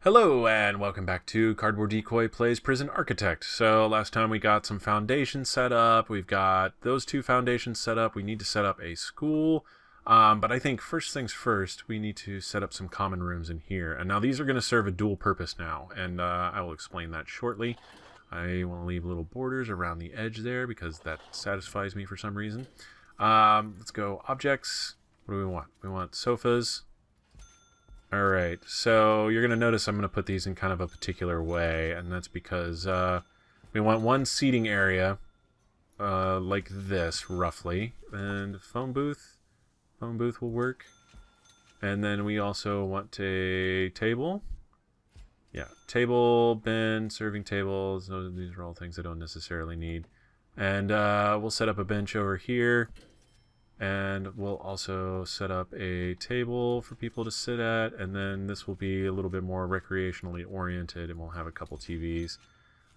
Hello and welcome back to Cardboard Decoy Plays Prison Architect. So last time we got some foundations set up. We've got those two foundations set up. We need to set up a school. But I think first things first, we need to set up some common rooms in here. And now these are going to serve a dual purpose now. And I will explain that shortly. I want to leave little borders around the edge there because that satisfies me for some reason. Let's go objects. What do we want? We want sofas. Alright, so you're going to notice I'm going to put these in kind of a particular way, and that's because we want one seating area like this, roughly, and phone booth will work. And then we also want a table. Yeah, table, bin, serving tables, these are all things I don't necessarily need. And we'll set up a bench over here. And we'll also set up a table for people to sit at, and then this will be a little bit more recreationally oriented, and we'll have a couple TVs.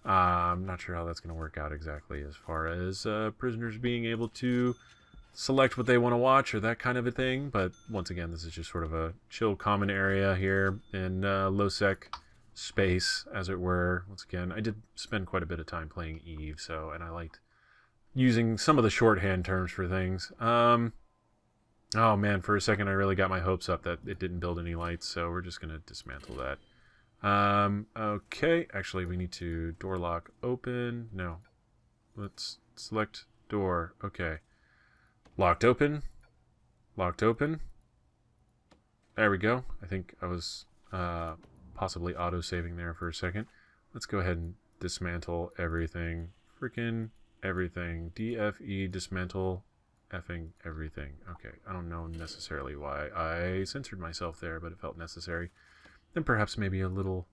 I'm not sure how that's going to work out exactly as far as prisoners being able to select what they want to watch or that kind of a thing, but once again, this is just sort of a chill common area here in low-sec space, as it were. Once again, I did spend quite a bit of time playing Eve, and I liked using some of the shorthand terms for things. Oh man, for a second I really got my hopes up that it didn't build any lights, so we're just gonna dismantle that. Okay, actually we need to door lock open. No, let's select door. Okay, locked open. Locked open. There we go. I think I was possibly auto-saving there for a second. Let's go ahead and dismantle everything. Freaking everything. DFE, dismantle effing everything. Okay, I don't know necessarily why I censored myself there, but it felt necessary. Then perhaps maybe a little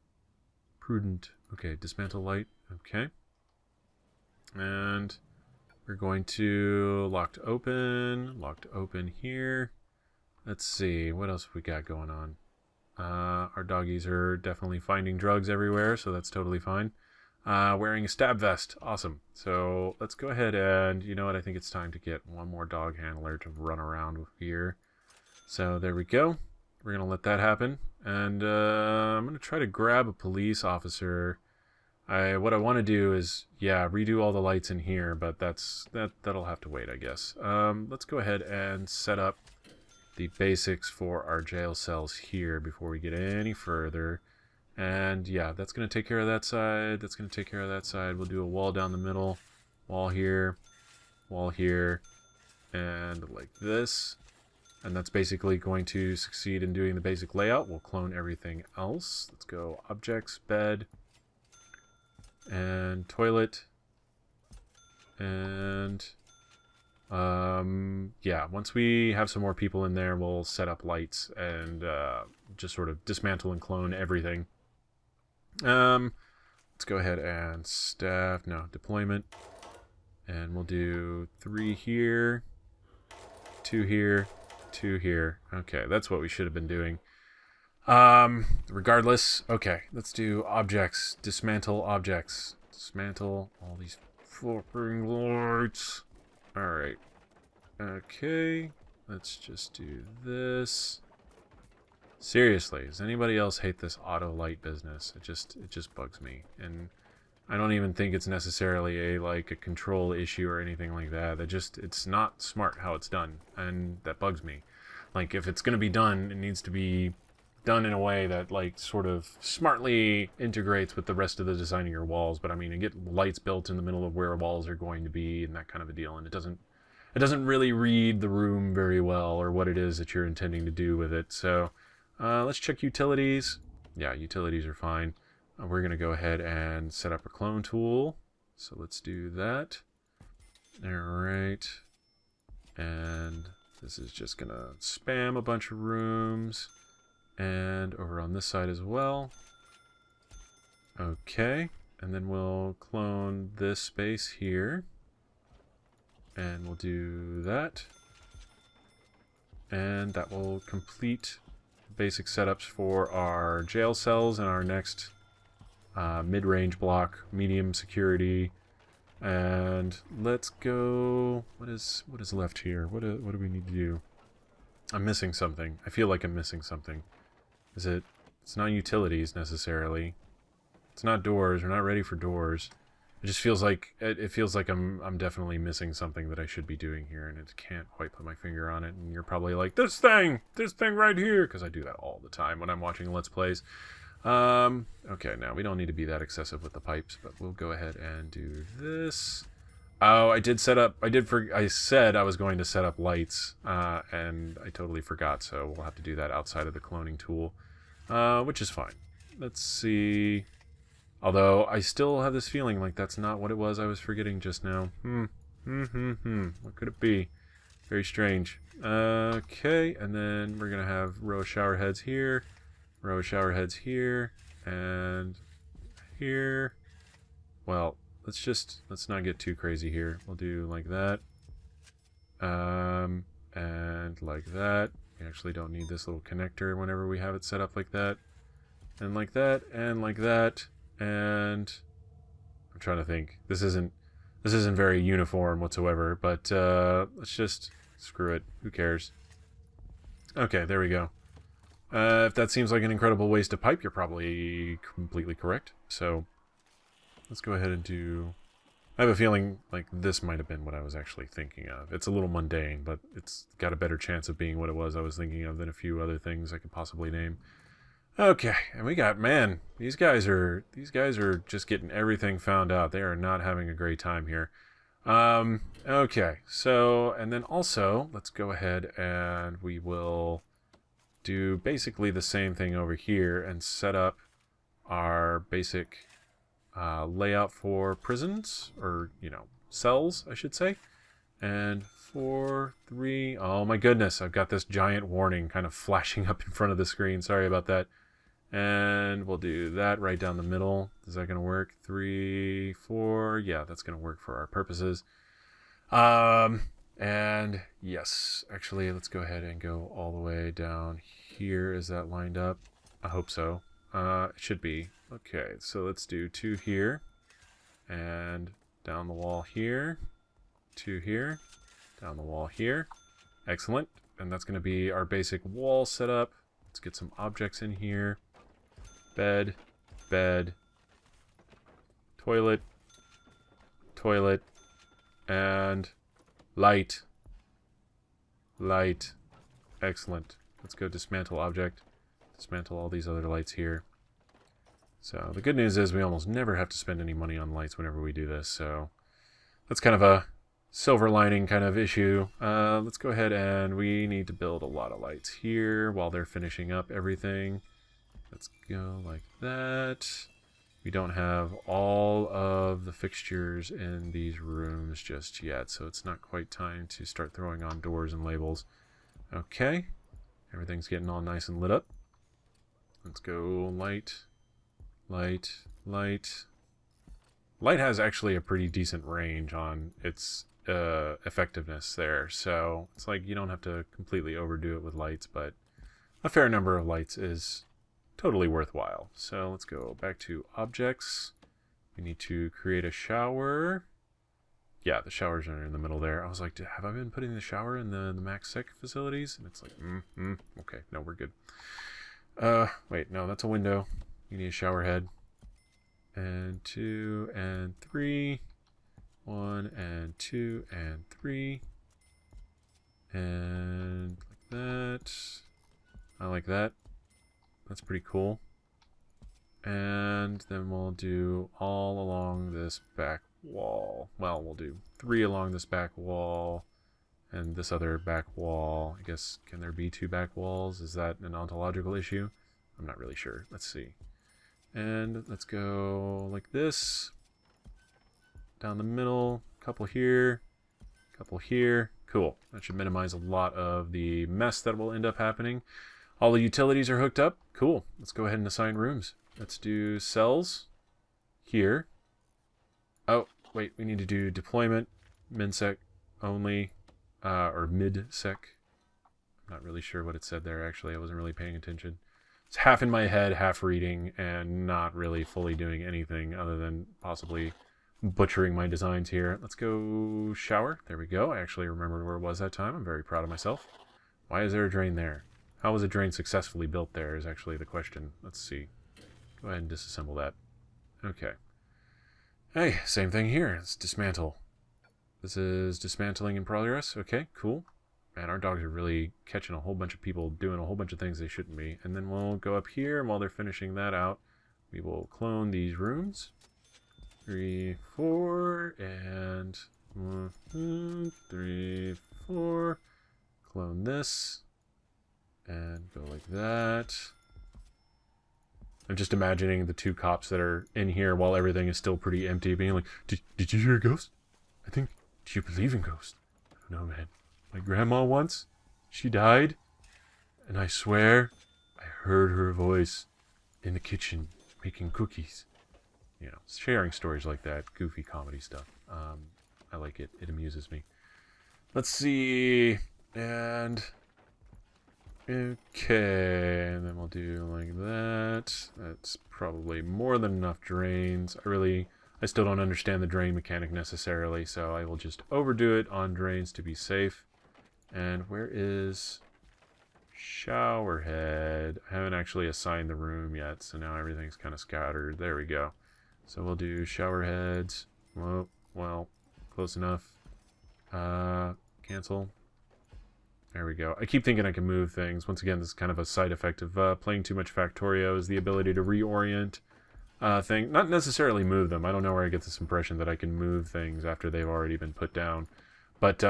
prudent. Okay, dismantle light. Okay. And we're going to locked open here. Let's see, what else have we got going on? Our doggies are definitely finding drugs everywhere, so that's totally fine. Wearing a stab vest. Awesome. So let's go ahead and, you know what, I think it's time to get one more dog handler to run around here. So there we go. We're going to let that happen. And I'm going to try to grab a police officer. What I want to do is, yeah, redo all the lights in here, but that'll have to wait, I guess. Let's go ahead and set up the basics for our jail cells here before we get any further. And yeah, that's going to take care of that side. That's going to take care of that side. We'll do a wall down the middle. Wall here, and like this. And that's basically going to succeed in doing the basic layout. We'll clone everything else. Let's go objects, bed, and toilet. And yeah, once we have some more people in there, we'll set up lights and just sort of dismantle and clone everything. Let's go ahead and deployment, and we'll do 3 here, 2 here, 2 here. Okay, that's what we should have been doing. Regardless, okay, let's do objects, dismantle objects, dismantle all these fucking lights. Alright, okay, let's just do this. Seriously, does anybody else hate this auto light business? It just bugs me, and I don't even think it's necessarily a control issue or anything like that. It's not smart how it's done, and that bugs me. Like, if it's gonna be done, it needs to be done in a way that sort of smartly integrates with the rest of the design of your walls. But I mean, you get lights built in the middle of where walls are going to be and that kind of a deal, and it doesn't really read the room very well or what it is that you're intending to do with it. So let's check utilities. Yeah, utilities are fine. We're going to go ahead and set up a clone tool. So let's do that. Alright. And this is just going to spam a bunch of rooms. And over on this side as well. Okay. And then we'll clone this space here. And we'll do that. And that will complete basic setups for our jail cells and our next mid-range block, medium security. And let's go. What is left here? What do we need to do? I'm missing something. I feel like I'm missing something. Is it It's not utilities, necessarily. It's not doors. We're not ready for doors. It just feels like... It feels like I'm definitely missing something that I should be doing here, and I can't quite put my finger on it, and you're probably like, this thing right here! Because I do that all the time when I'm watching Let's Plays. Okay, now we don't need to be that excessive with the pipes, but we'll go ahead and do this. Oh, I said I was going to set up lights, and I totally forgot, so we'll have to do that outside of the cloning tool, which is fine. Let's see. Although, I still have this feeling like that's not what it was I was forgetting just now. What could it be? Very strange. Okay, and then we're gonna have row of shower heads here, row of shower heads here, and here. Well, let's not get too crazy here. We'll do like that. And like that. We actually don't need this little connector whenever we have it set up like that. And like that, and like that. And I'm trying to think. This isn't very uniform whatsoever, but let's just screw it. Who cares? Okay, there we go. If that seems like an incredible waste of pipe, you're probably completely correct. So let's go ahead and do... I have a feeling like this might have been what I was actually thinking of. It's a little mundane, but it's got a better chance of being what it was I was thinking of than a few other things I could possibly name. Okay, and we got, man, these guys are just getting everything found out. They are not having a great time here. Okay, so, and then also, let's go ahead and we will do basically the same thing over here and set up our basic layout for prisons, or, you know, cells, I should say. And 4, 3, oh my goodness, I've got this giant warning kind of flashing up in front of the screen. Sorry about that. And we'll do that right down the middle. Is that going to work? 3, 4. Yeah, that's going to work for our purposes. And yes, actually, let's go ahead and go all the way down here. Is that lined up? I hope so. It should be. Okay, so let's do 2 here. And down the wall here. 2 here. Down the wall here. Excellent. And that's going to be our basic wall setup. Let's get some objects in here. Bed, bed, toilet, toilet, and light, light. Excellent. Let's go dismantle object. Dismantle all these other lights here. So the good news is we almost never have to spend any money on lights whenever we do this, so that's kind of a silver lining kind of issue. Let's go ahead and we need to build a lot of lights here while they're finishing up everything. Let's go like that. We don't have all of the fixtures in these rooms just yet, so it's not quite time to start throwing on doors and labels. Okay, everything's getting all nice and lit up. Let's go light, light, light. Light has actually a pretty decent range on its effectiveness there, so it's like you don't have to completely overdo it with lights, but a fair number of lights is totally worthwhile. So let's go back to objects. We need to create a shower. Yeah, the showers are in the middle there. I was like, have I been putting the shower in the max sec facilities? And it's like, okay, no, we're good. Wait, no, that's a window. You need a shower head. And 2 and 3. 1 and 2 and 3. And like that. I like that. That's pretty cool. And then we'll do all along this back wall. Well, we'll do 3 along this back wall and this other back wall. I guess, can there be 2 back walls? Is that an ontological issue? I'm not really sure. Let's see. And let's go like this. Down the middle. Couple here. Couple here. Cool. That should minimize a lot of the mess that will end up happening. All the utilities are hooked up. Cool. Let's go ahead and assign rooms. Let's do cells here. Oh, wait. We need to do deployment, minsec only, or midsec. I'm not really sure what it said there, actually. I wasn't really paying attention. It's half in my head, half reading, and not really fully doing anything other than possibly butchering my designs here. Let's go shower. There we go. I actually remembered where it was that time. I'm very proud of myself. Why is there a drain there? How was a drain successfully built there is actually the question. Let's see. Go ahead and disassemble that. Okay. Hey, same thing here. Let's dismantle. This is dismantling in progress. Okay, cool. Man, our dogs are really catching a whole bunch of people doing a whole bunch of things they shouldn't be. And then we'll go up here, and while they're finishing that out, we will clone these rooms. 3, 4, and 1, 2, 3, 4. Clone this. And go like that. I'm just imagining the 2 cops that are in here while everything is still pretty empty, being like, Did you hear a ghost? Do you believe in ghosts? No, man. My grandma once, she died, and I swear I heard her voice in the kitchen making cookies. You know, sharing stories like that, goofy comedy stuff. I like it. It amuses me. Let's see. And okay, and then we'll do like that. That's probably more than enough drains. I still don't understand the drain mechanic necessarily, so I will just overdo it on drains to be safe. And where is shower head? I haven't actually assigned the room yet, so now everything's kind of scattered. There we go. So we'll do shower heads. Well, close enough. Cancel. There we go. I keep thinking I can move things. Once again, this is kind of a side effect of playing too much Factorio, is the ability to reorient things. Not necessarily move them. I don't know where I get this impression that I can move things after they've already been put down. But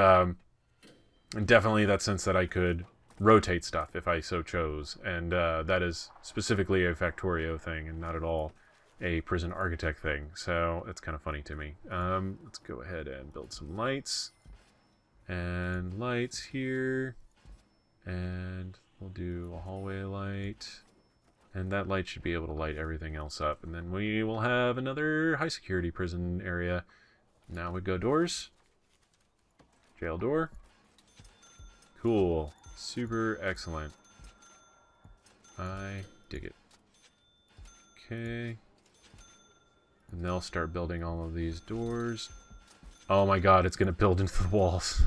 definitely that sense that I could rotate stuff if I so chose. And that is specifically a Factorio thing and not at all a prison architect thing. So it's kind of funny to me. Let's go ahead and build some lights. And lights here. And we'll do a hallway light. And that light should be able to light everything else up. And then we will have another high security prison area. Now we go doors. Jail door. Cool. Super excellent. I dig it. Okay. And they'll start building all of these doors. Oh my god, it's going to build into the walls.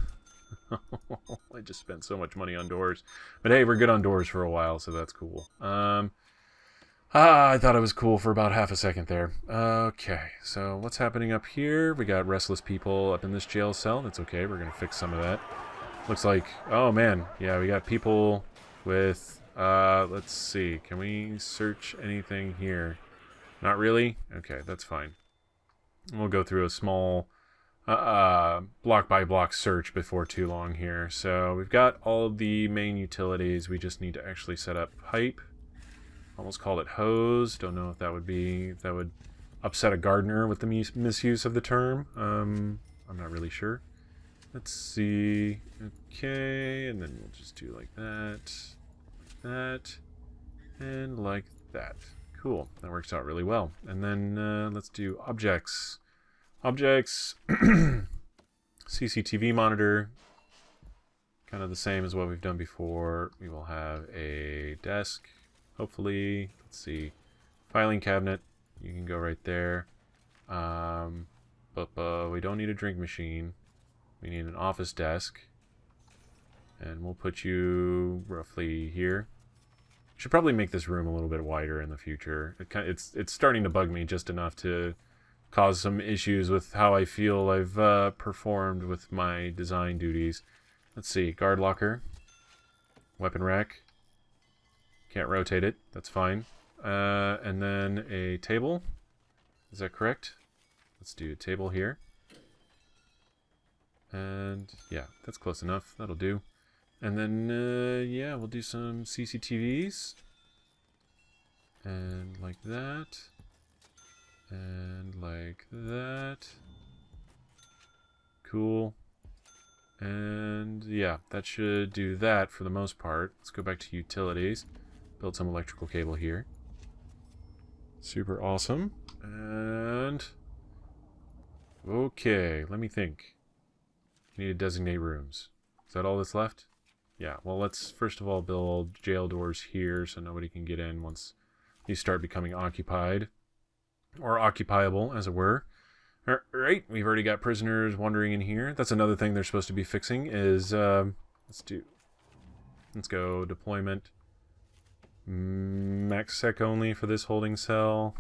I just spent so much money on doors. But hey, we're good on doors for a while, so that's cool. I thought it was cool for about half a second there. Okay, so what's happening up here? We got restless people up in this jail cell. That's okay, we're going to fix some of that. Looks like, oh man, yeah, we got people with, let's see, can we search anything here? Not really? Okay, that's fine. We'll go through a small block by block search before too long here. So we've got all of the main utilities. We just need to actually set up pipe. Almost called it hose. Don't know if that would upset a gardener with the misuse of the term. I'm not really sure. Let's see. Okay, and then we'll just do like that, and like that. Cool. That works out really well. And then let's do objects. Objects, CCTV monitor, kind of the same as what we've done before. We will have a desk, hopefully. Let's see, filing cabinet, you can go right there. But we don't need a drink machine. We need an office desk, and we'll put you roughly here. Should probably make this room a little bit wider in the future. It's starting to bug me just enough to cause some issues with how I feel I've performed with my design duties. Let's see, guard locker, weapon rack, can't rotate it, that's fine. And then a table, is that correct? Let's do a table here. And yeah, that's close enough, that'll do. And then, yeah, we'll do some CCTVs. And like that. And like that. Cool. And yeah, that should do that for the most part. Let's go back to utilities. Build some electrical cable here. Super awesome. And okay, let me think. We need to designate rooms. Is that all that's left? Yeah, well, let's first of all build jail doors here so nobody can get in once these start becoming occupied. Or occupiable, as it were. Alright, we've already got prisoners wandering in here. That's another thing they're supposed to be fixing is, let's go deployment. Max sec only for this holding cell.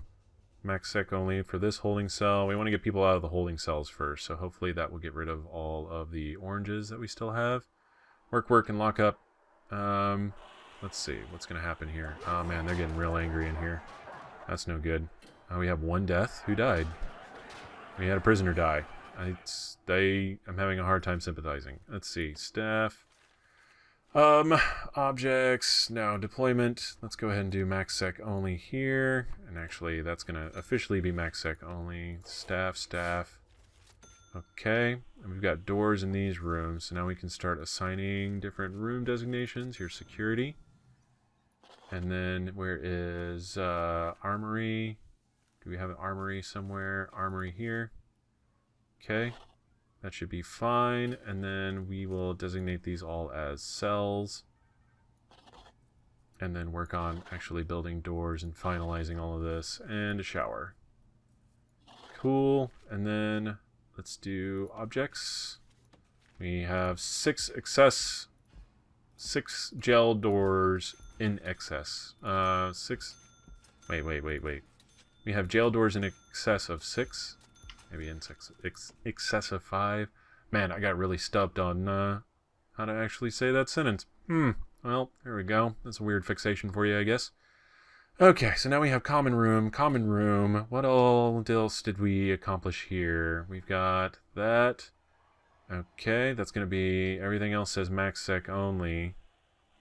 Max sec only for this holding cell. We want to get people out of the holding cells first, so hopefully that will get rid of all of the oranges that we still have. Work, and lock up. Let's see what's going to happen here. Oh man, they're getting real angry in here. That's no good. We have one death. Who died? We had a prisoner die. I'm having a hard time sympathizing. Let's see. Staff. Objects. Now, deployment. Let's go ahead and do max sec only here. And actually, that's going to officially be max sec only. Staff. Okay. And we've got doors in these rooms. So now we can start assigning different room designations. Here's security. And then, where is armory? Do we have an armory somewhere? Armory here. Okay. That should be fine. And then we will designate these all as cells. And then work on actually building doors and finalizing all of this. And a shower. Cool. And then let's do objects. We have 6 gel doors in excess. 6. Wait. We have jail doors in excess of 6. Maybe in excess of 5. Man, I got really stumped on how to actually say that sentence. Well, there we go. That's a weird fixation for you, I guess. Okay, so now we have common room. What all else did we accomplish here? We've got that. Okay, that's going to be... Everything else says max sec only.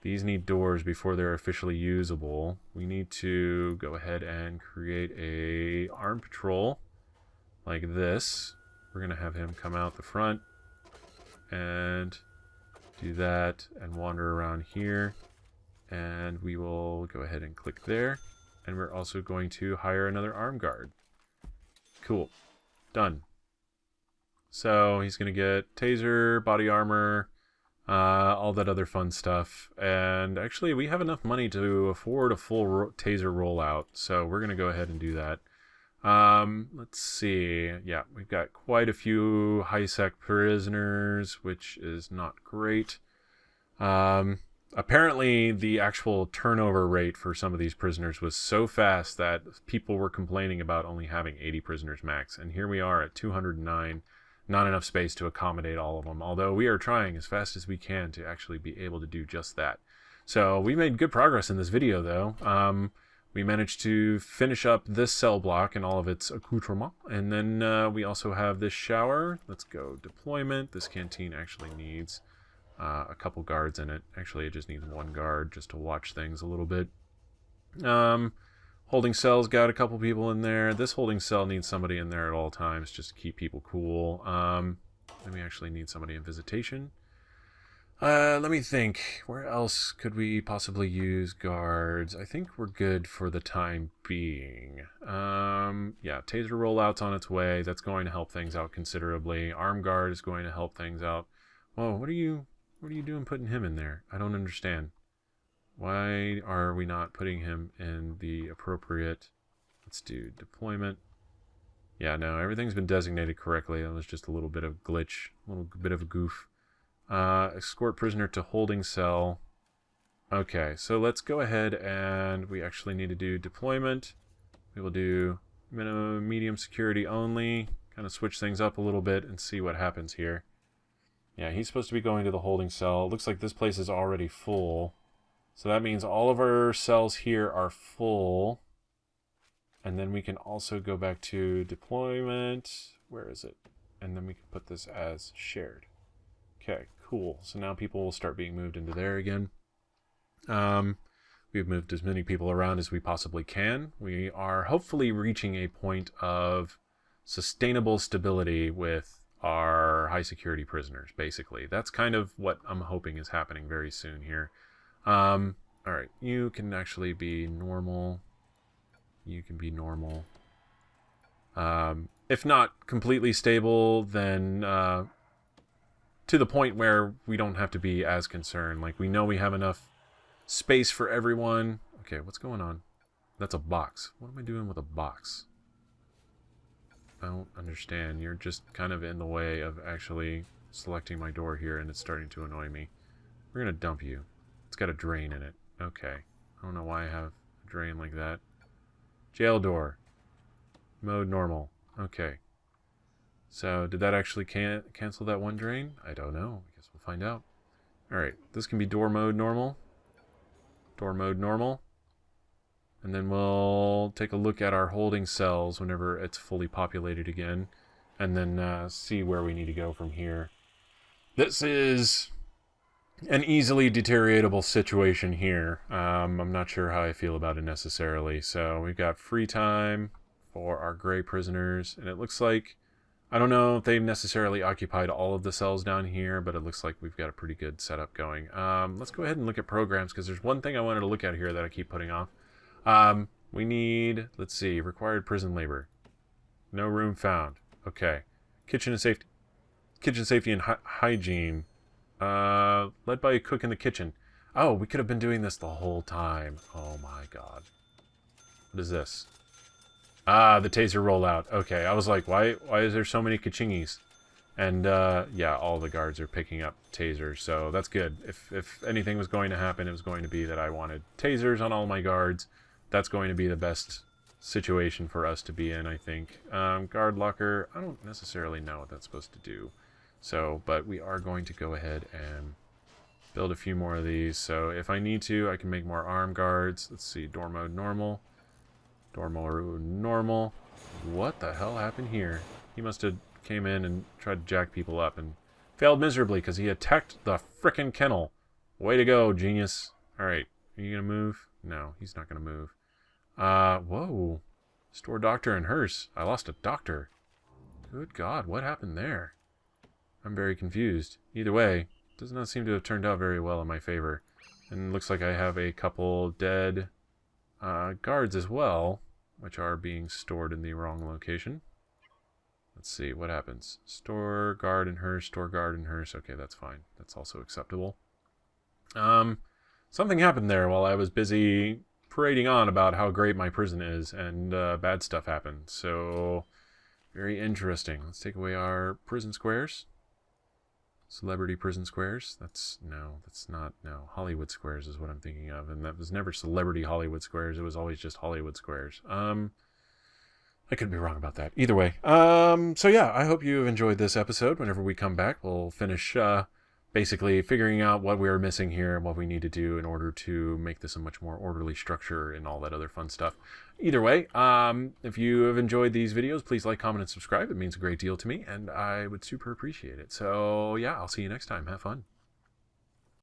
These need doors before they're officially usable. We need to go ahead and create a armed patrol. Like this. We're going to have him come out the front and do that and wander around here. And we will go ahead and click there. And we're also going to hire another armed guard. Cool. Done. So he's going to get taser, body armor, all that other fun stuff. And actually we have enough money to afford a full taser rollout. So we're going to go ahead and do that. Let's see. Yeah, we've got quite a few high-sec prisoners, which is not great. Apparently, the actual turnover rate for some of these prisoners was so fast that people were complaining about only having 80 prisoners max. And here we are at 209. Not enough space to accommodate all of them, although we are trying as fast as we can to actually be able to do just that. So we made good progress in this video, though. We managed to finish up this cell block and all of its accoutrement. And then we also have this shower. Let's go deployment. This canteen actually needs a couple guards in it. Actually, it just needs one guard just to watch things a little bit. Holding cell's got a couple people in there. This holding cell needs somebody in there at all times just to keep people cool. Then we actually need somebody in visitation. Let me think. Where else could we possibly use guards? I think we're good for the time being. Yeah, taser rollout's on its way. That's going to help things out considerably. Armed guard is going to help things out. Whoa, what are you doing putting him in there? I don't understand. Why are we not putting him in the appropriate... Let's do deployment. Yeah, no, everything's been designated correctly. That was just a little bit of glitch, a little bit of a goof. Escort prisoner to holding cell. Okay, so let's go ahead and we actually need to do deployment. We will do minimum, medium security only. Kind of switch things up a little bit and see what happens here. Yeah, he's supposed to be going to the holding cell. Looks like this place is already full. So that means all of our cells here are full. And then we can also go back to deployment. Where is it? And then we can put this as shared. Okay, cool. So now people will start being moved into there again. We've moved as many people around as we possibly can. We are hopefully reaching a point of sustainable stability with our high security prisoners, basically. That's kind of what I'm hoping is happening very soon here. Alright, you can actually be normal. You can be normal. If not completely stable, then to the point where we don't have to be as concerned. Like, we know we have enough space for everyone. Okay, what's going on? That's a box. What am I doing with a box? I don't understand. You're just kind of in the way of actually selecting my door here, and it's starting to annoy me. We're going to dump you. It's got a drain in it. Okay. don't know why I have a drain like that. Jail door. Mode normal. Okay. So, did that actually cancel that one drain? I don't know. I guess we'll find out. Alright, this can be door mode normal. Door mode normal. And then we'll take a look at our holding cells whenever it's fully populated again. And then see where we need to go from here. This is an easily deterioratable situation here. I'm not sure how I feel about it necessarily. So we've got free time for our gray prisoners. And it looks like, I don't know if they've necessarily occupied all of the cells down here, but it looks like we've got a pretty good setup going. Let's go ahead and look at programs, because there's one thing I wanted to look at here that I keep putting off. We need, let's see, required prison labor. No room found. Okay. Kitchen safety and hygiene. Led by a cook in the kitchen. Oh, we could have been doing this the whole time. Oh my god. What is this? Ah, the taser rollout. Okay, I was like, why is there so many kachingis? And, yeah, all the guards are picking up tasers, so that's good. If anything was going to happen, it was going to be that I wanted tasers on all my guards. That's going to be the best situation for us to be in, I think. Guard locker, I don't necessarily know what that's supposed to do. So, but we are going to go ahead and build a few more of these. So if I need to, I can make more armed guards. Let's see, door mode normal. Door mode normal. What the hell happened here? He must have came in and tried to jack people up and failed miserably because he attacked the frickin' kennel. Way to go, genius. Alright, are you gonna move? No, he's not gonna move. Whoa. Store doctor and hearse. I lost a doctor. Good God, what happened there? I'm very confused. Either way, does not seem to have turned out very well in my favor. And it looks like I have a couple dead guards as well, which are being stored in the wrong location. Let's see, what happens? Store guard and hearse, store guard and hearse. Okay, that's fine. That's also acceptable. Something happened there while I was busy parading on about how great my prison is, and bad stuff happened. So, very interesting. Let's take away our prison squares. Celebrity prison squares. That's not. Hollywood squares is what I'm thinking of, and that was never celebrity Hollywood squares. It was always just Hollywood squares. I could be wrong about that. Either way. So yeah, I hope you have enjoyed this episode. Whenever we come back, we'll finish basically figuring out what we are missing here and what we need to do in order to make this a much more orderly structure and all that other fun stuff. Either way, if you have enjoyed these videos, please like, comment, and subscribe. It means a great deal to me, and I would super appreciate it. So yeah, I'll see you next time. Have fun.